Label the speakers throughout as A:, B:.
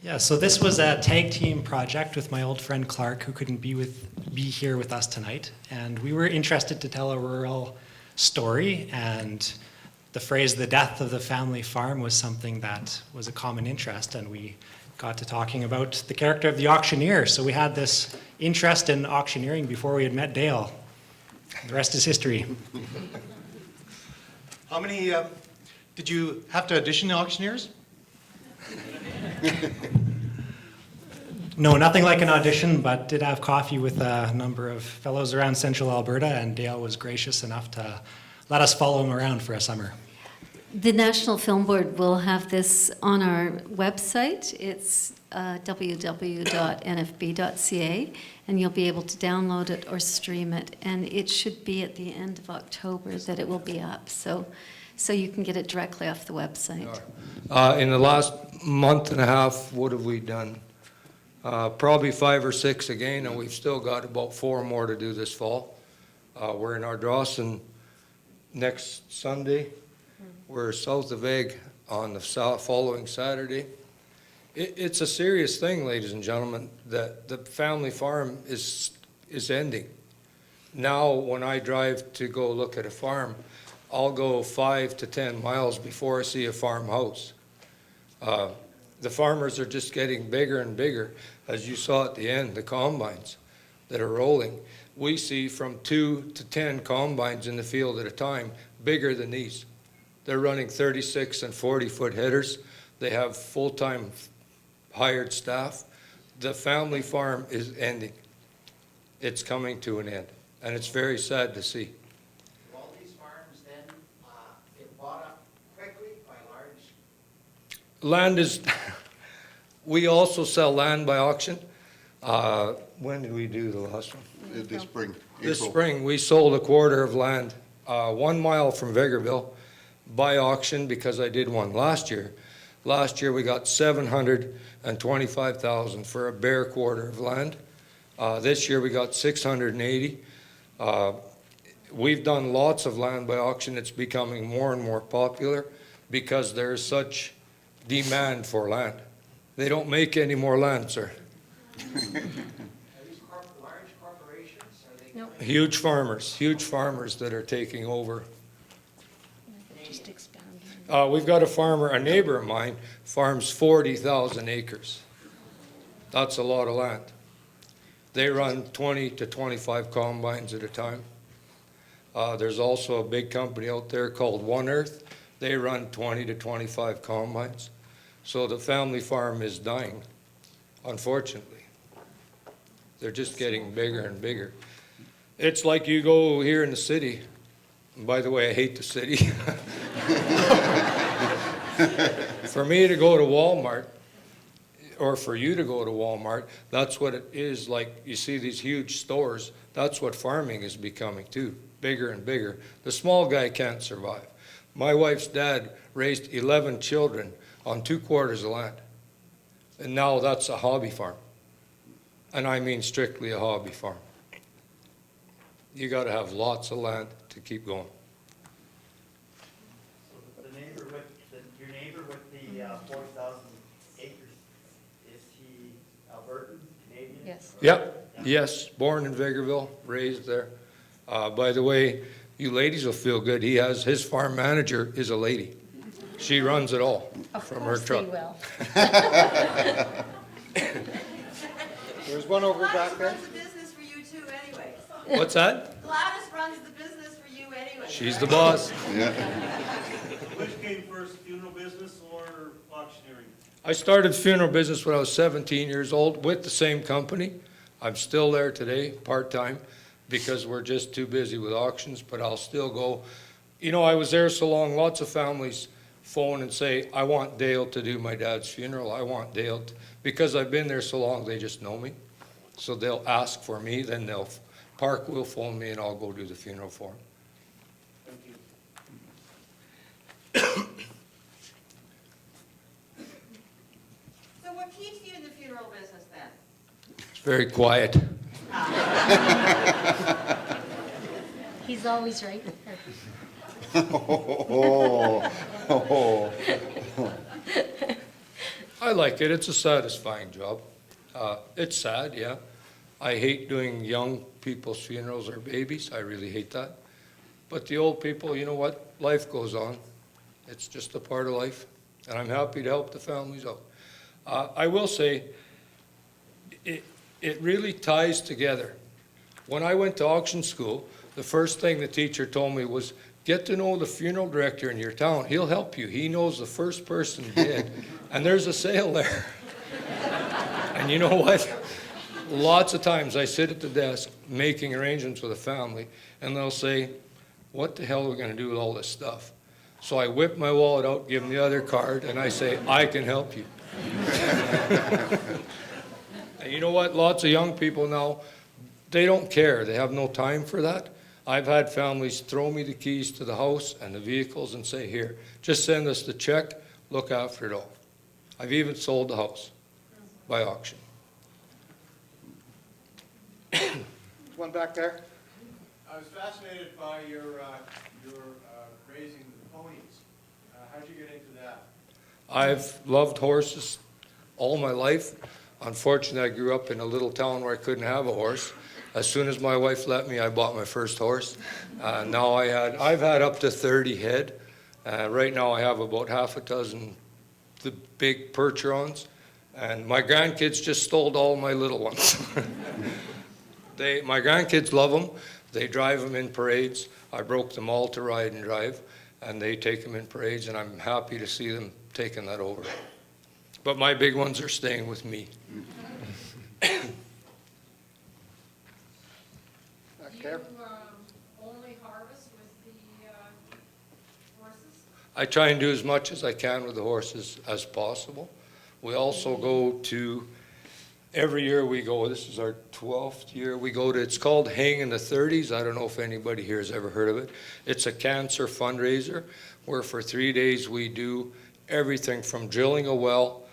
A: Yeah, so this was a tag team project with my old friend Clark, who couldn't be here with us tonight. And we were interested to tell a rural story, and the phrase, the death of the family farm, was something that was a common interest, and we got to talking about the character of the auctioneer. So we had this interest in auctioneering before we had met Dale. The rest is history.
B: How many, did you have to audition the auctioneers?
A: No, nothing like an audition, but did have coffee with a number of fellows around central Alberta, and Dale was gracious enough to let us follow him around for a summer.
C: The National Film Board will have this on our website. It's www.nfb.ca, and you'll be able to download it or stream it. And it should be at the end of October that it will be up, so you can get it directly off the website.
D: In the last month and a half, what have we done? Probably 5 or 6 again, and we've still got about 4 more to do this fall. We're in Ardrossan next Sunday. We're south of Egg on the following Saturday. It's a serious thing, ladies and gentlemen, that the family farm is ending. Now, when I drive to go look at a farm, I'll go 5 to 10 miles before I see a farmhouse. The farmers are just getting bigger and bigger. As you saw at the end, the combines that are rolling. We see from 2 to 10 combines in the field at a time, bigger than these. They're running 36 and 40-foot headers. They have full-time hired staff. The family farm is ending. It's coming to an end, and it's very sad to see.
E: All these farms then get bought up quickly by large?
D: Land is, we also sell land by auction. When did we do the last one?
F: This spring.
D: This
F: April.
D: spring, we sold a quarter of land, 1 mile from Vegreville, by auction, because I did one last year. Last year, we got $725,000 for a bare quarter of land. This year, we got $680. We've done lots of land by auction. It's becoming more and more popular because there's such demand for land. They don't make any more land, sir.
E: Are these large corporations? Are they?
C: No.
D: Huge farmers that are taking over.
C: Just expand.
D: We've got a farmer, a neighbor of mine, farms 40,000 acres. That's a lot of land. They run 20 to 25 combines at a time. There's also a big company out there called One Earth. They run 20 to 25 combines. So the family farm is dying, unfortunately. They're just getting bigger and bigger. It's like you go here in the city. And by the way, I hate the city. For me to go to Walmart, or for you to go to Walmart, that's what it is like. You see these huge stores. That's what farming is becoming too, bigger and bigger. The small guy can't survive. My wife's dad raised 11 children on 2 quarters of land. And now that's a hobby farm. And I mean strictly a hobby farm. You got to have lots of land to keep going.
G: So your neighbor with the 40,000 acres, is he Albertan, Canadian?
C: Yes.
D: Yep, yes, born in Vegreville, raised there. By the way, you ladies will feel good. His farm manager is a lady. She runs it all from her truck.
C: Of course
B: There's one over back there.
H: Runs the business for you too anyway.
D: What's that?
H: Gladys runs the business for you anyway.
D: She's the boss.
G: Which came first, funeral business or auctioneering?
D: I started funeral business when I was 17 years old with the same company. I'm still there today, part-time, because we're just too busy with auctions, but I'll still go. You know, I was there so long, lots of families phone and say, I want Dale to do my dad's funeral. I want Dale to, because I've been there so long, they just know me. So they'll ask for me, then Park will phone me and I'll go do the funeral for him.
G: Thank you.
H: So what keeps you in the funeral business then?
D: It's very quiet.
C: He's always right.
D: I like it. It's a satisfying job. It's sad, yeah. I hate doing young people's funerals or babies. I really hate that. But the old people, you know what? Life goes on. It's just a part of life. And I'm happy to help the families out. I will say, it really ties together. When I went to auction school, the first thing the teacher told me was, get to know the funeral director in your town. He'll help you. He knows the first person dead. And there's a sale there. And you know what? Lots of times I sit at the desk making arrangements with a family, and they'll say, what the hell are we going to do with all this stuff? So I whip my wallet out, give them the other card, and I say, I can help you. And you know what? Lots of young people now, they don't care. They have no time for that. I've had families throw me the keys to the house and the vehicles and say, here, just send us the check, look after it all. I've even sold the house by auction.
B: One back there.
F: I was fascinated by your raising the ponies. How'd you get into that?
D: I've loved horses all my life. Unfortunately, I grew up in a little town where I couldn't have a horse. As soon as my wife let me, I bought my first horse. Now I've had up to 30 head. Right now I have about half a dozen, the big Percherons. And my grandkids just stole all my little ones. My grandkids love them. They drive them in parades. I broke them all to ride and drive, and they take them in parades, and I'm happy to see them taking that over. But my big ones are staying with me.
B: Back
I: Do you
B: there.
I: only harvest with the horses?
D: I try and do as much as I can with the horses as possible. We also go to, every year we go, this is our 12th year, we go to, it's called Hang in the 30s. I don't know if anybody here has ever heard of it. It's a cancer fundraiser where for 3 days we do everything from drilling a well,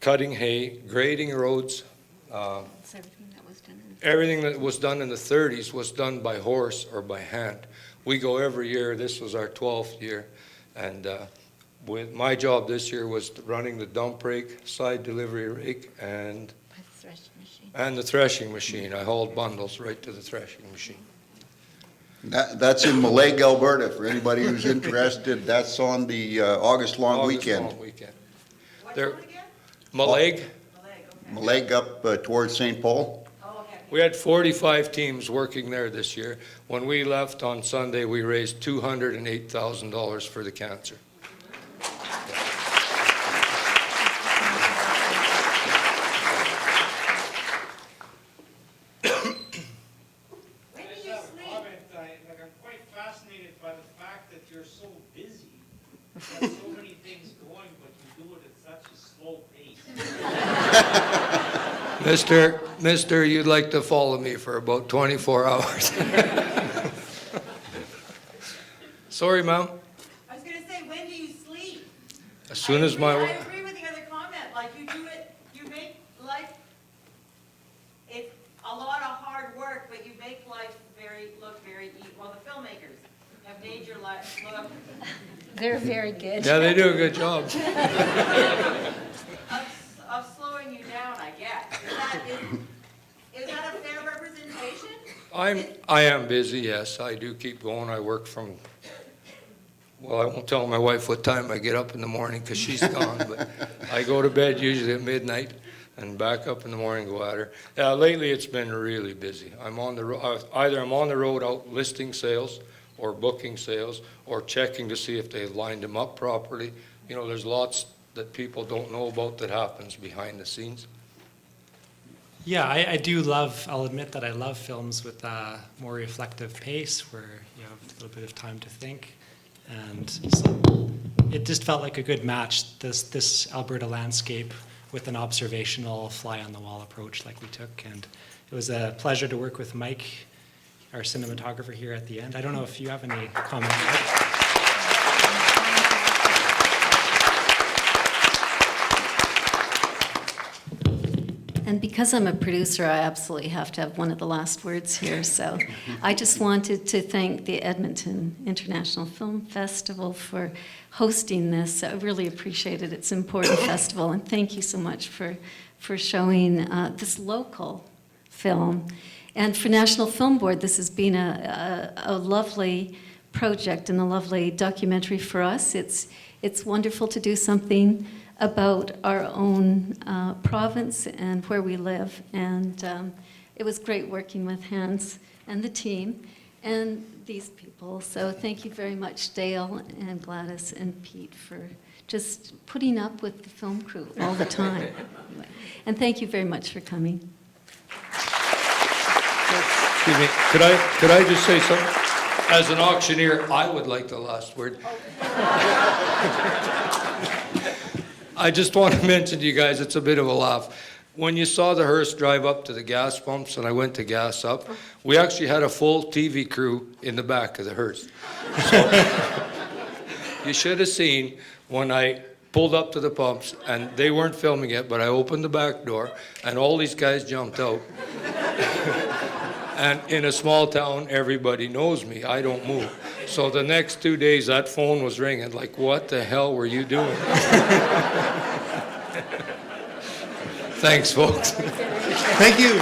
D: cutting hay, grading roads.
C: That's everything that was done.
D: Everything that was done in the 30s was done by horse or by hand. We go every year. This was our 12th year. And with my job this year was running the dump rake, side delivery rake, and the threshing machine. I hauled bundles right to the threshing machine.
J: That's in Maleg, Alberta, for anybody who's interested. That's on the August long weekend.
D: Long weekend.
H: What's
D: There-
H: it again?
D: Maleg,
H: Maleg, okay.
J: Maleg up towards St. Paul.
H: Oh, okay.
D: we had 45 teams working there this year. When we left on Sunday, we raised $208,000 for the cancer.
H: When
G: I
H: do
G: just
H: you
G: have a
H: sleep?
G: comment. I'm quite fascinated by the fact that you're so busy. You have so many things going, but you do it at such a slow pace.
D: Mister, you'd like to follow me for about 24 hours. Sorry, Mom.
H: I was gonna say, when do you sleep?
D: As soon as my,
H: I agree with the other comment, like you do it, you make life, it's a lot of hard work, but you make life look very easy. Well, the filmmakers have made your life look
C: They're very good.
D: yeah, they do a good job.
H: of slowing you down, I guess. Is that a fair representation?
D: I am busy, yes. I do keep going. I work from, well, I won't tell my wife what time I get up in the morning because she's gone, but I go to bed usually at midnight and back up in the morning, go at her. Lately, it's been really busy. I'm on the either I'm on the road out listing sales or booking sales or checking to see if they lined them up properly. You know, there's lots that people don't know about that happens behind the scenes.
A: Yeah, I do love, I'll admit that I love films with a more reflective pace where you have a little bit of time to think. And so it just felt like a good match, this Alberta landscape with an observational fly-on-the-wall approach like we took. And it was a pleasure to work with Mike, our cinematographer here at the end. I don't know if you have any comments, Mike?
C: And because I'm a producer, I absolutely have to have one of the last words here. So I just wanted to thank the Edmonton International Film Festival for hosting this. I really appreciate it. It's an important festival. And thank you so much for showing this local film. And for National Film Board, this has been a lovely project and a lovely documentary for us. It's wonderful to do something about our own province and where we live. And it was great working with Hans and the team and these people. So thank you very much, Dale and Gladys and Pete, for just putting up with the film crew all the time. And thank you very much for coming.
D: Excuse me, could I just say something? As an auctioneer, I would like the last word. I just want to mention to you guys, it's a bit of a laugh. When you saw the hearse drive up to the gas pumps and I went to gas up, we actually had a full TV crew in the back of the hearse. So you should have seen when I pulled up to the pumps, and they weren't filming it, but I opened the back door and all these guys jumped out. And in a small town, everybody knows me. I don't move. So the next 2 days, that phone was ringing, like, what the hell were you doing?
B: Thanks, folks. Thank you.